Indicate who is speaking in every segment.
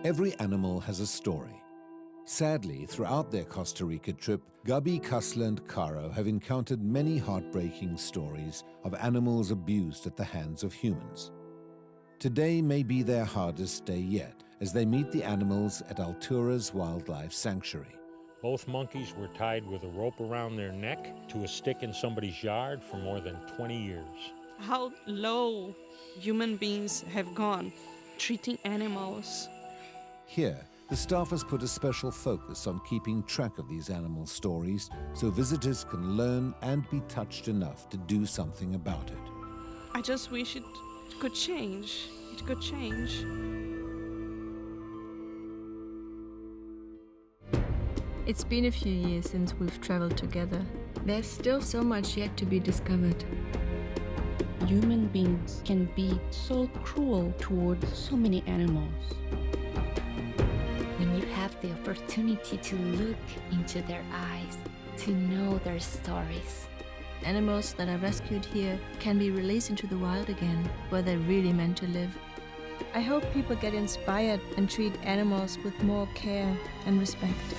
Speaker 1: Every animal has a story. Sadly, throughout their Costa Rica trip, Gabi, Kasila, and Caro have encountered many heartbreaking stories of animals abused at the hands of humans. Today may be their hardest day yet, as they meet the animals at Altura's Wildlife Sanctuary.
Speaker 2: Both monkeys were tied with a rope around their neck to a stick in somebody's yard for more than 20 years.
Speaker 3: How low human beings have gone treating animals.
Speaker 1: Here, the staff has put a special focus on keeping track of these animal stories so visitors can learn and be touched enough to do something about it.
Speaker 3: I just wish it could change. It could change.
Speaker 4: It's been a few years since we've traveled together. There's still so much yet to be discovered.
Speaker 5: Human beings can be so cruel towards so many animals.
Speaker 6: When you have the opportunity to look into their eyes, to know their stories.
Speaker 4: Animals that are rescued here can be released into the wild again, where they're really meant to live. I hope people get inspired and treat animals with more care and respect.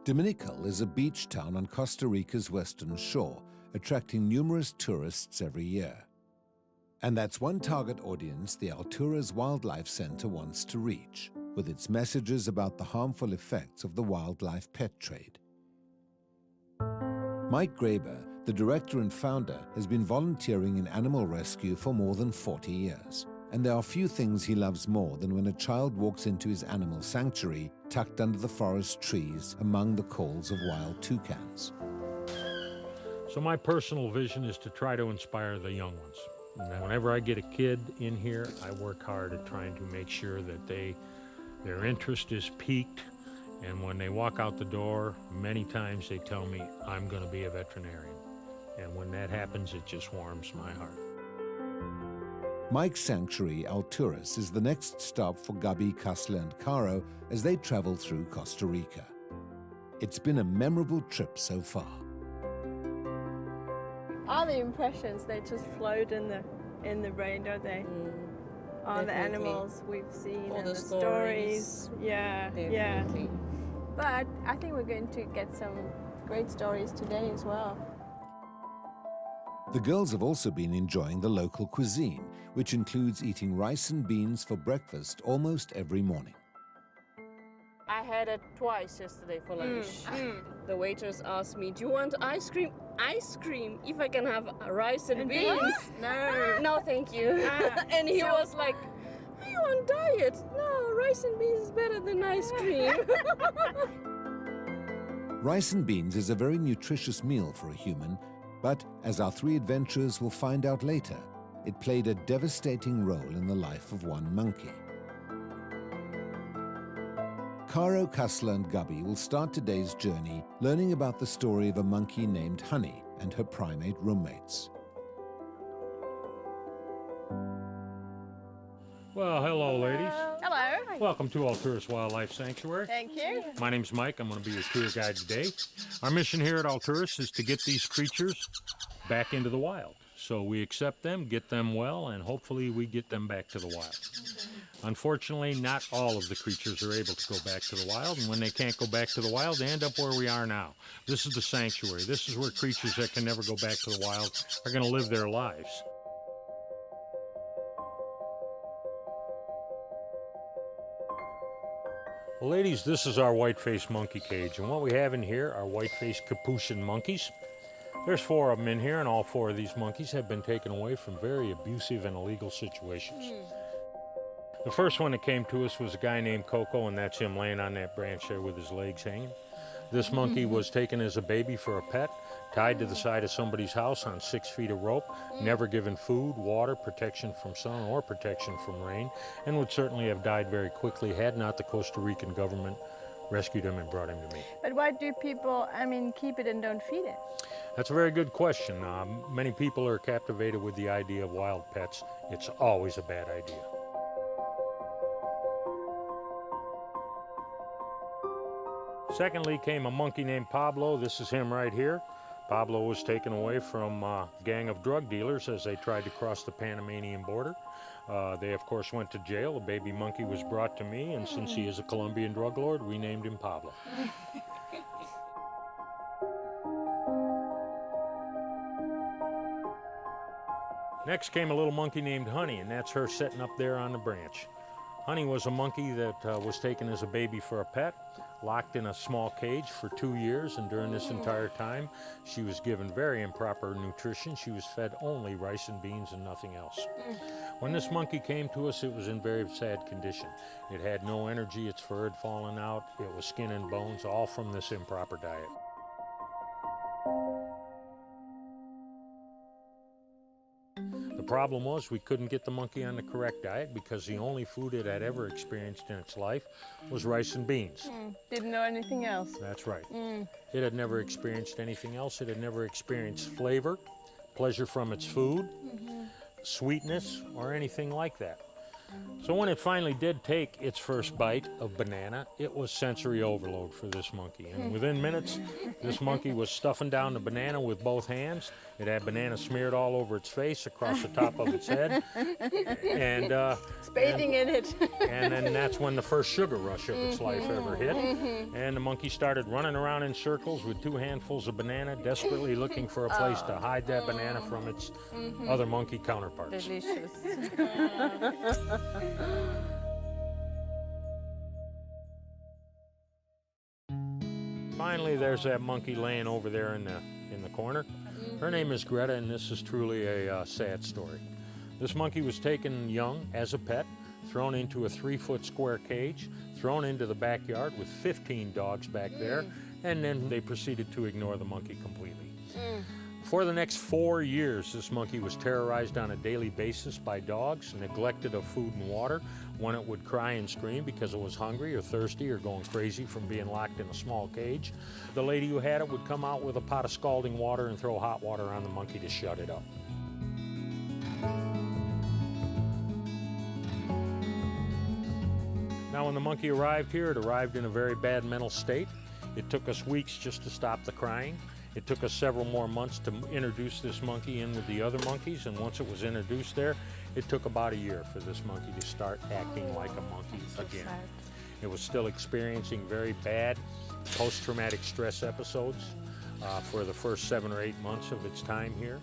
Speaker 1: Dominical is a beach town on Costa Rica's western shore, attracting numerous tourists every year. And that's one target audience the Altura's Wildlife Center wants to reach, with its messages about the harmful effects of the wildlife pet trade. Mike Graber, the director and founder, has been volunteering in animal rescue for more than 40 years. And there are few things he loves more than when a child walks into his animal sanctuary tucked under the forest trees among the calls of wild toucans.
Speaker 2: So my personal vision is to try to inspire the young ones. And whenever I get a kid in here, I work hard at trying to make sure that their interest is piqued. And when they walk out the door, many times they tell me, I'm going to be a veterinarian. And when that happens, it just warms my heart.
Speaker 1: Mike's sanctuary, Alturas, is the next stop for Gabi, Kasila, and Caro as they travel through Costa Rica. It's been a memorable trip so far.
Speaker 7: All the impressions, they just float in the rain, don't they? All the animals we've seen
Speaker 5: all
Speaker 7: and
Speaker 5: the
Speaker 7: the stories. Yeah,
Speaker 5: Definitely.
Speaker 7: yeah. But I think we're going to get some great stories today as well.
Speaker 1: The girls have also been enjoying the local cuisine, which includes eating rice and beans for breakfast almost every morning.
Speaker 5: I had it twice yesterday for lunch. The waitress asked me, do you want ice cream? Ice cream, if I can have rice and beans.
Speaker 7: No.
Speaker 5: No, thank you. And he was like, are you on diet? No, rice and beans is better than ice cream.
Speaker 1: Rice and beans is a very nutritious meal for a human, but as our three adventurers will find out later, it played a devastating role in the life of one monkey. Caro, Kasila, and Gabi will start today's journey learning about the story of a monkey named Honey and her primate roommates.
Speaker 2: Well, hello, ladies.
Speaker 7: Hello.
Speaker 2: Welcome to Altura's Wildlife Sanctuary.
Speaker 7: Thank you.
Speaker 2: My name's Mike. I'm going to be your tour guide today. Our mission here at Altura's is to get these creatures back into the wild. So we accept them, get them well, and hopefully we get them back to the wild. Unfortunately, not all of the creatures are able to go back to the wild, and when they can't go back to the wild, they end up where we are now. This is the sanctuary. This is where creatures that can never go back to the wild are going to live their lives. Well, ladies, this is our white-faced monkey cage, and what we have in here are white-faced capuchin monkeys. There's 4 of them in here, and all 4 of these monkeys have been taken away from very abusive and illegal situations. The first one that came to us was a guy named Coco, and that's him laying on that branch there with his legs hanging. This monkey was taken as a baby for a pet, tied to the side of somebody's house on 6 feet of rope, never given food, water, protection from sun, or protection from rain, and would certainly have died very quickly had not the Costa Rican government rescued him and brought him to me.
Speaker 7: But why do people, keep it and don't feed it?
Speaker 2: That's a very good question. Many people are captivated with the idea of wild pets. It's always a bad idea. Secondly came a monkey named Pablo. This is him right here. Pablo was taken away from a gang of drug dealers as they tried to cross the Panamanian border. They, of course, went to jail. A baby monkey was brought to me, and since he is a Colombian drug lord, we named him Pablo. Next came a little monkey named Honey, and that's her sitting up there on the branch. Honey was a monkey that was taken as a baby for a pet, locked in a small cage for 2 years, and during this entire time, she was given very improper nutrition. She was fed only rice and beans and nothing else. When this monkey came to us, it was in very sad condition. It had no energy, its fur had fallen out, it was skin and bones, all from this improper diet. The problem was we couldn't get the monkey on the correct diet because the only food it had ever experienced in its life was rice and beans.
Speaker 7: Didn't know anything else.
Speaker 2: That's right. It had never experienced anything else. It had never experienced flavor, pleasure from its food, sweetness, or anything like that. So when it finally did take its first bite of banana, it was sensory overload for this monkey. And within minutes, this monkey was stuffing down the banana with both hands. It had banana smeared all over its face, across the top of its head. And
Speaker 7: Spading in it.
Speaker 2: and then that's when the first sugar rush of its life ever hit. And the monkey started running around in circles with 2 handfuls of banana, desperately looking for a place to hide that banana from its other monkey counterparts.
Speaker 7: Delicious.
Speaker 2: Finally, there's that monkey laying over there in the corner. Her name is Greta, and this is truly a sad story. This monkey was taken young as a pet, thrown into a 3-foot square cage, thrown into the backyard with 15 dogs back there, and then they proceeded to ignore the monkey completely. For the next 4 years, this monkey was terrorized on a daily basis by dogs, neglected of food and water, when it would cry and scream because it was hungry or thirsty or going crazy from being locked in a small cage. The lady who had it would come out with a pot of scalding water and throw hot water on the monkey to shut it up. Now, when the monkey arrived here, it arrived in a very bad mental state. It took us weeks just to stop the crying. It took us several more months to introduce this monkey in with the other monkeys, and once it was introduced there, it took about a year for this monkey to start acting like a monkey again. It was still experiencing very bad post-traumatic stress episodes for the first 7 or 8 months of its time here.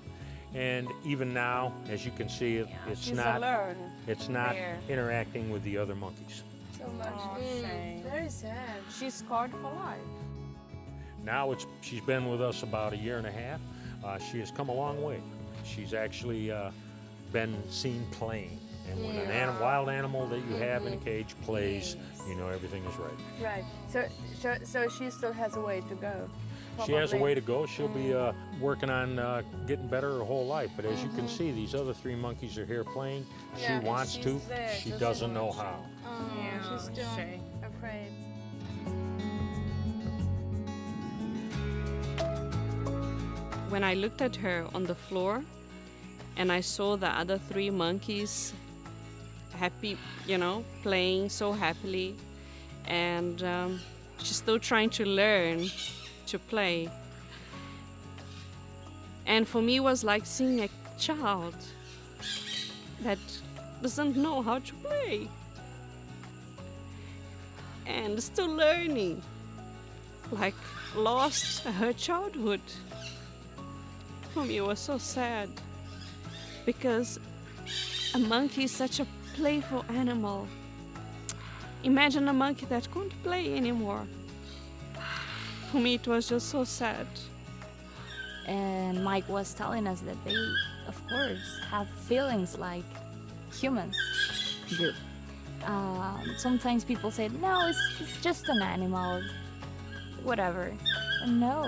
Speaker 2: And even now, as you can see, it's not interacting with the other monkeys.
Speaker 7: So much. Very sad.
Speaker 5: She's scarred for life.
Speaker 2: Now she's been with us about a year and a half. She has come a long way. She's actually been seen playing. And when a wild animal that you have in a cage plays, you know everything is right.
Speaker 7: Right. So she still has a way to go.
Speaker 2: She has a way to go. She'll be working on getting better her whole life. But as you can see, these other 3 monkeys are here playing. She wants to. She doesn't know how.
Speaker 7: She's still afraid.
Speaker 3: When I looked at her on the floor and I saw the other 3 monkeys happy, playing so happily, and she's still trying to learn to play. And for me, it was like seeing a child that doesn't know how to play and still learning, like lost her childhood. For me, it was so sad because a monkey is such a playful animal. Imagine a monkey that can't play anymore. For me, it was just so sad.
Speaker 6: And Mike was telling us that they, of course, have feelings like humans do. Sometimes people say, no, it's just an animal, whatever. And no,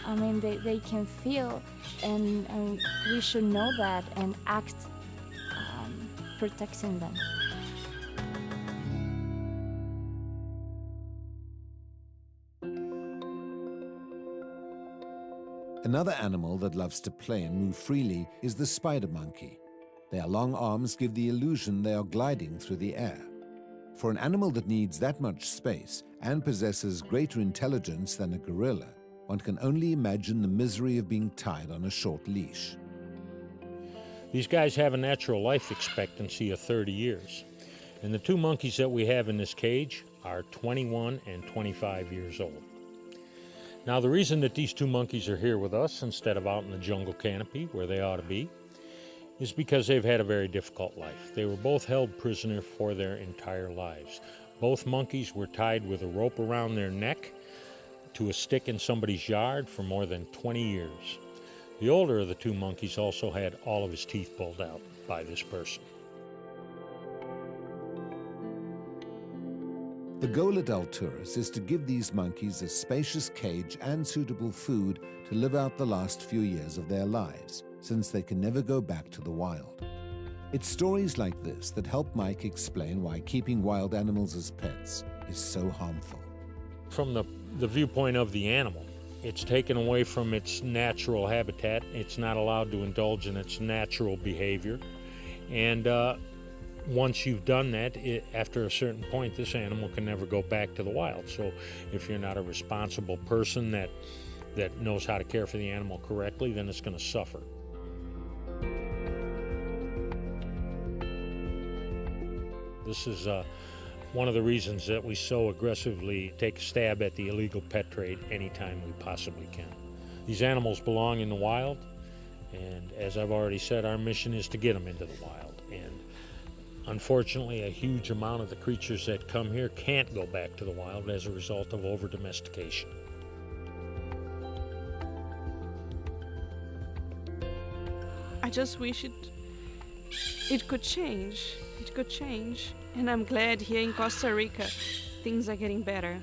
Speaker 6: I mean, they can feel, and we should know that and act protecting them.
Speaker 1: Another animal that loves to play and move freely is the spider monkey. Their long arms give the illusion they are gliding through the air. For an animal that needs that much space and possesses greater intelligence than a gorilla, one can only imagine the misery of being tied on a short leash.
Speaker 2: These guys have a natural life expectancy of 30 years. And the two monkeys that we have in this cage are 21 and 25 years old. Now, the reason that these two monkeys are here with us instead of out in the jungle canopy where they ought to be is because they've had a very difficult life. They were both held prisoner for their entire lives. Both monkeys were tied with a rope around their neck to a stick in somebody's yard for more than 20 years. The older of the two monkeys also had all of his teeth pulled out by this person.
Speaker 1: The goal at Alturas is to give these monkeys a spacious cage and suitable food to live out the last few years of their lives, since they can never go back to the wild. It's stories like this that help Mike explain why keeping wild animals as pets is so harmful.
Speaker 2: From the viewpoint of the animal, it's taken away from its natural habitat. It's not allowed to indulge in its natural behavior. And once you've done that, after a certain point, this animal can never go back to the wild. So if you're not a responsible person that knows how to care for the animal correctly, then it's going to suffer. This is one of the reasons that we so aggressively take a stab at the illegal pet trade anytime we possibly can. These animals belong in the wild, and as I've already said, our mission is to get them into the wild. And unfortunately, a huge amount of the creatures that come here can't go back to the wild as a result of over-domestication.
Speaker 3: I just wish it could change. It could change. And I'm glad here in Costa Rica, things are getting better.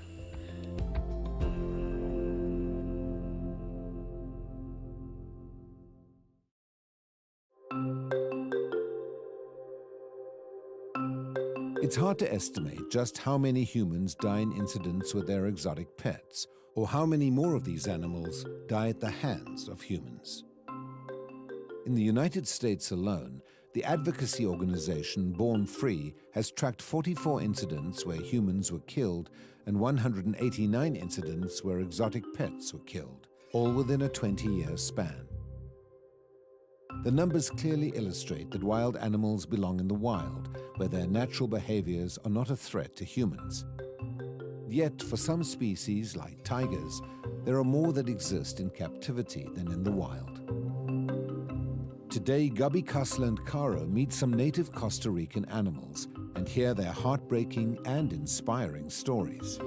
Speaker 1: It's hard to estimate just how many humans die in incidents with their exotic pets, or how many more of these animals die at the hands of humans. In the United States alone, the advocacy organization Born Free has tracked 44 incidents where humans were killed and 189 incidents where exotic pets were killed, all within a 20-year span. The numbers clearly illustrate that wild animals belong in the wild, where their natural behaviors are not a threat to humans. Yet, for some species, like tigers, there are more that exist in captivity than in the wild. Today, Gabi, Kasila, and Caro meet some native Costa Rican animals and hear their heartbreaking and inspiring stories.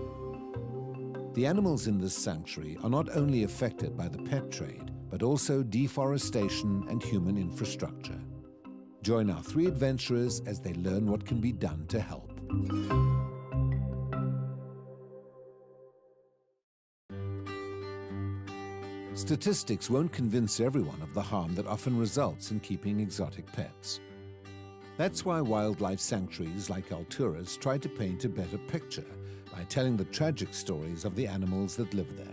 Speaker 1: The animals in this sanctuary are not only affected by the pet trade, but also deforestation and human infrastructure. Join our three adventurers as they learn what can be done to help. Statistics won't convince everyone of the harm that often results in keeping exotic pets. That's why wildlife sanctuaries like Alturas try to paint a better picture by telling the tragic stories of the animals that live there.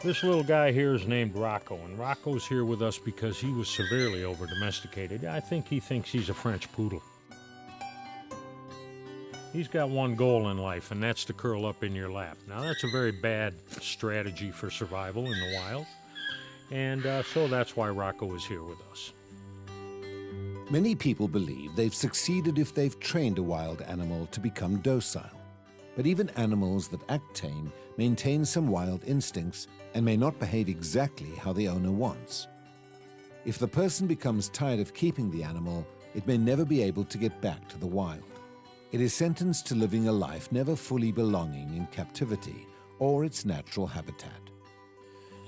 Speaker 2: This little guy here is named Rocco, and Rocco's here with us because he was severely over-domesticated. I think he thinks he's a French poodle. He's got one goal in life, and that's to curl up in your lap. Now, that's a very bad strategy for survival in the wild, and so that's why Rocco is here with us.
Speaker 1: Many people believe they've succeeded if they've trained a wild animal to become docile. But even animals that act tame maintain some wild instincts and may not behave exactly how the owner wants. If the person becomes tired of keeping the animal, it may never be able to get back to the wild. It is sentenced to living a life never fully belonging in captivity or its natural habitat.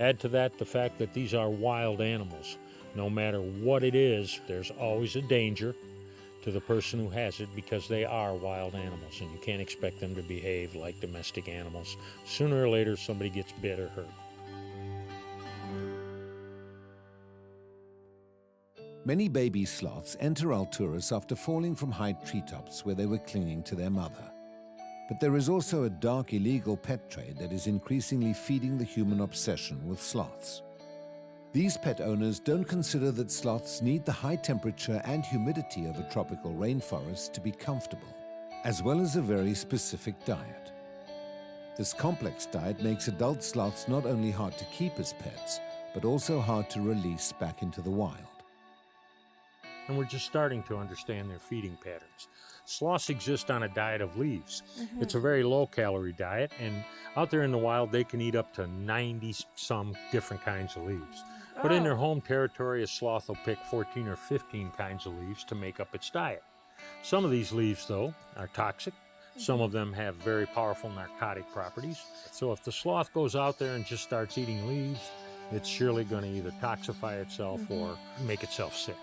Speaker 2: Add to that the fact that these are wild animals, No matter what it is, there's always a danger to the person who has it because they are wild animals and you can't expect them to behave like domestic animals. Sooner or later, somebody gets bit or hurt.
Speaker 1: Many baby sloths enter Alturas after falling from high treetops where they were clinging to their mother. But there is also a dark illegal pet trade that is increasingly feeding the human obsession with sloths. These pet owners don't consider that sloths need the high temperature and humidity of a tropical rainforest to be comfortable, as well as a very specific diet. This complex diet makes adult sloths not only hard to keep as pets, but also hard to release back into the wild.
Speaker 2: And we're just starting to understand their feeding patterns. Sloths exist on a diet of leaves. It's a very low-calorie diet, and out there in the wild, they can eat up to 90-some different kinds of leaves. But in their home territory, a sloth will pick 14 or 15 kinds of leaves to make up its diet. Some of these leaves, though, are toxic. Some of them have very powerful narcotic properties. So if the sloth goes out there and just starts eating leaves, it's surely going to either toxify itself or make itself sick.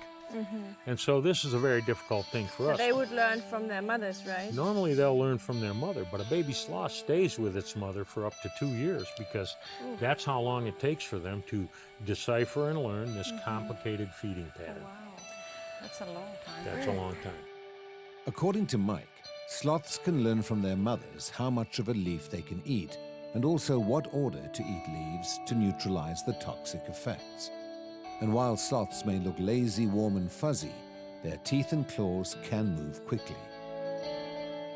Speaker 2: And so this is a very difficult thing for us.
Speaker 7: They would learn from their mothers, right?
Speaker 2: Normally they'll learn from their mother, but a baby sloth stays with its mother for up to 2 years because that's how long it takes for them to decipher and learn this complicated feeding pattern.
Speaker 5: Wow, that's a long time.
Speaker 2: That's a long time.
Speaker 1: According to Mike, sloths can learn from their mothers how much of a leaf they can eat and also what order to eat leaves to neutralize the toxic effects. And while sloths may look lazy, warm and fuzzy, their teeth and claws can move quickly.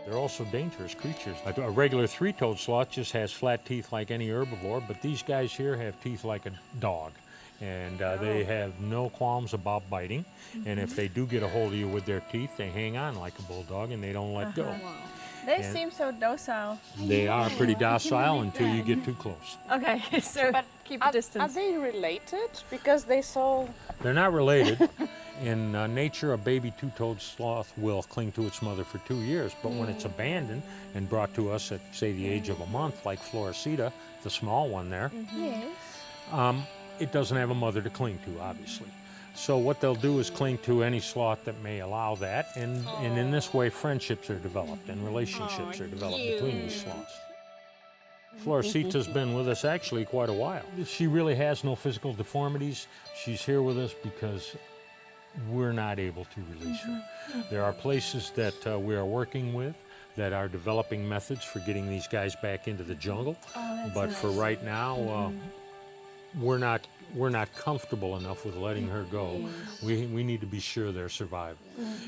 Speaker 2: They're also dangerous creatures. A regular three-toed sloth just has flat teeth like any herbivore, but these guys here have teeth like a dog. And they have no qualms about biting. And if they do get a hold of you with their teeth, they hang on like a bulldog and they don't let go.
Speaker 7: They seem so docile.
Speaker 2: They are pretty docile until you get too close.
Speaker 7: Okay, so keep a distance.
Speaker 5: Are they related? Because they saw...
Speaker 2: They're not related. In nature, a baby two-toed sloth will cling to its mother for 2 years, but when it's abandoned and brought to us at, say, the age of a month, like Florisita, the small one there, it doesn't have a mother to cling to, obviously. So what they'll do is cling to any sloth that may allow that, and in this way, friendships are developed and relationships are developed between these sloths. Florisita's been with us actually quite a while. She really has no physical deformities. She's here with us because we're not able to release her. There are places that we are working with that are developing methods for getting these guys back into the jungle. But for right now, we're not comfortable enough with letting her go. We need to be sure they're surviving.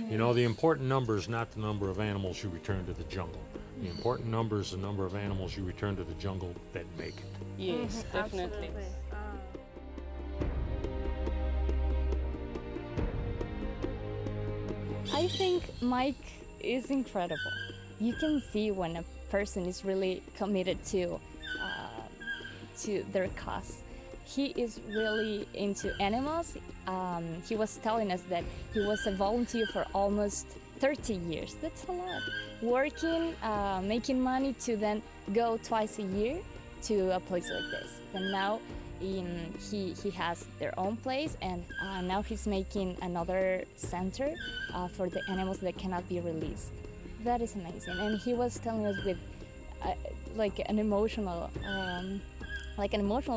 Speaker 2: You know, the important number is not the number of animals you return to the jungle. The important number is the number of animals you return to the jungle that make it.
Speaker 5: Yes, definitely.
Speaker 6: I think Mike is incredible. You can see when a person is really committed to their cause. He is really into animals. He was telling us that he was a volunteer for almost 30 years. That's a lot. Working, making money to then go twice a year to a place like this. And now he has their own place, and now he's making another center for the animals that cannot be released. That is amazing. And he was telling us with like an emotional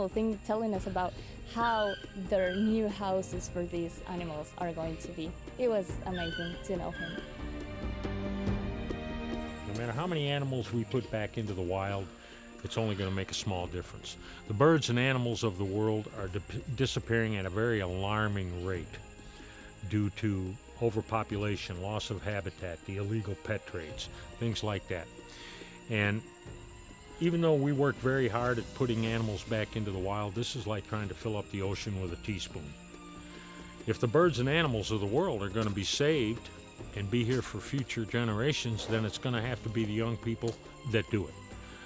Speaker 6: thing, telling us about how their new houses for these animals are going to be. It was amazing to know him.
Speaker 2: No matter how many animals we put back into the wild, it's only going to make a small difference. The birds and animals of the world are disappearing at a very alarming rate due to overpopulation, loss of habitat, the illegal pet trades, things like that. And even though we work very hard at putting animals back into the wild, this is like trying to fill up the ocean with a teaspoon. If the birds and animals of the world are going to be saved and be here for future generations, then it's going to have to be the young people that do it.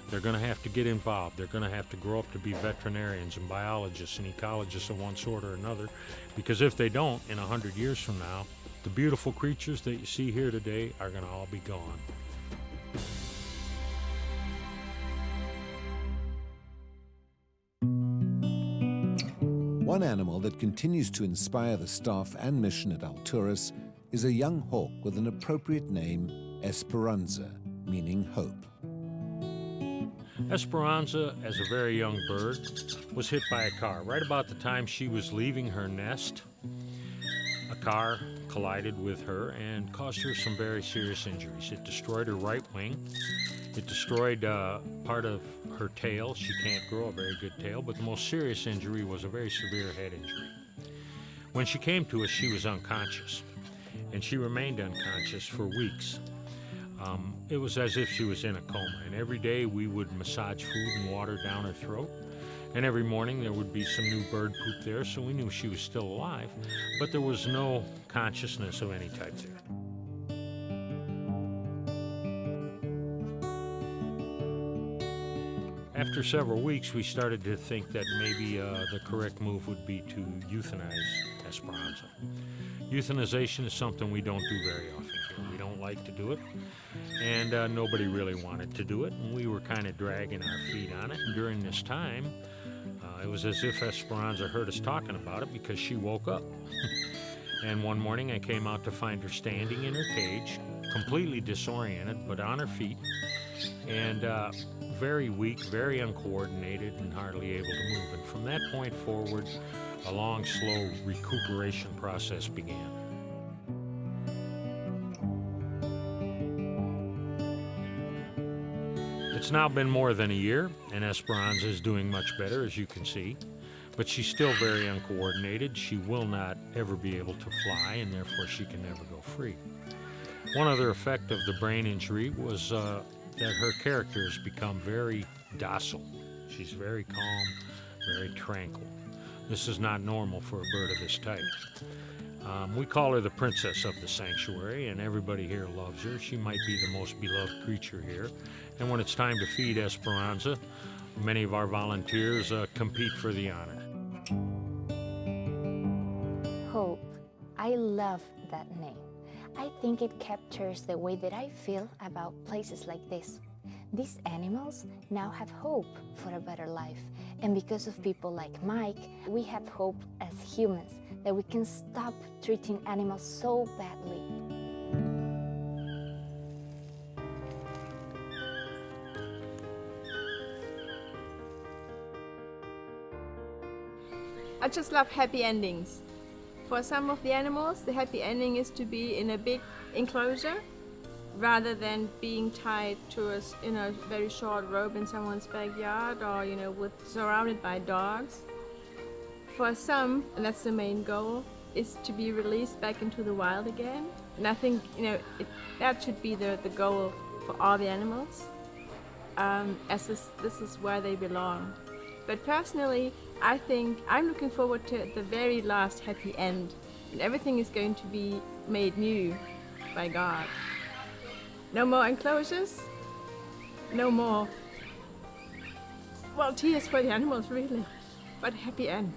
Speaker 2: They're going to have to get involved. They're going to have to grow up to be veterinarians and biologists and ecologists of one sort or another, because if they don't, in 100 years from now, the beautiful creatures that you see here today are going to all be gone.
Speaker 1: One animal that continues to inspire the staff and mission at Alturas is a young hawk with an appropriate name, Esperanza, meaning hope.
Speaker 2: Esperanza, as a very young bird, was hit by a car. Right about the time she was leaving her nest, a car collided with her and caused her some very serious injuries. It destroyed her right wing. It destroyed part of her tail. She can't grow a very good tail, but the most serious injury was a very severe head injury. When she came to us, she was unconscious, and she remained unconscious for weeks. It was as if she was in a coma, and every day we would massage food and water down her throat, and every morning there would be some new bird poop there, so we knew she was still alive, but there was no consciousness of any type there. After several weeks, we started to think that maybe the correct move would be to euthanize Esperanza. Euthanization is something we don't do very often here. We don't like to do it, and nobody really wanted to do it, and we were kind of dragging our feet on it. And during this time, it was as if Esperanza heard us talking about it because she woke up. And one morning I came out to find her standing in her cage, completely disoriented, but on her feet, and very weak, very uncoordinated, and hardly able to move. And from that point forward, a long, slow recuperation process began. It's now been more than a year, and Esperanza is doing much better, as you can see, but she's still very uncoordinated. She will not ever be able to fly, and therefore she can never go free. One other effect of the brain injury was that her character has become very docile. She's very calm, very tranquil. This is not normal for a bird of this type. We call her the princess of the sanctuary, and everybody here loves her. She might be the most beloved creature here. And when it's time to feed Esperanza, many of our volunteers compete for the honor.
Speaker 8: Hope. I love that name. I think it captures the way that I feel about places like this. These animals now have hope for a better life. And because of people like Mike, we have hope as humans that we can stop treating animals so badly.
Speaker 7: I just love happy endings. For some of the animals, the happy ending is to be in a big enclosure rather than being tied to us in a very short rope in someone's backyard or, surrounded by dogs. For some, and that's the main goal, is to be released back into the wild again. And I think, that should be the goal for all the animals, as this is where they belong. But personally, I think I'm looking forward to the very last happy end, and everything is going to be made new by God. No more enclosures, no more, tears for the animals really, but happy end.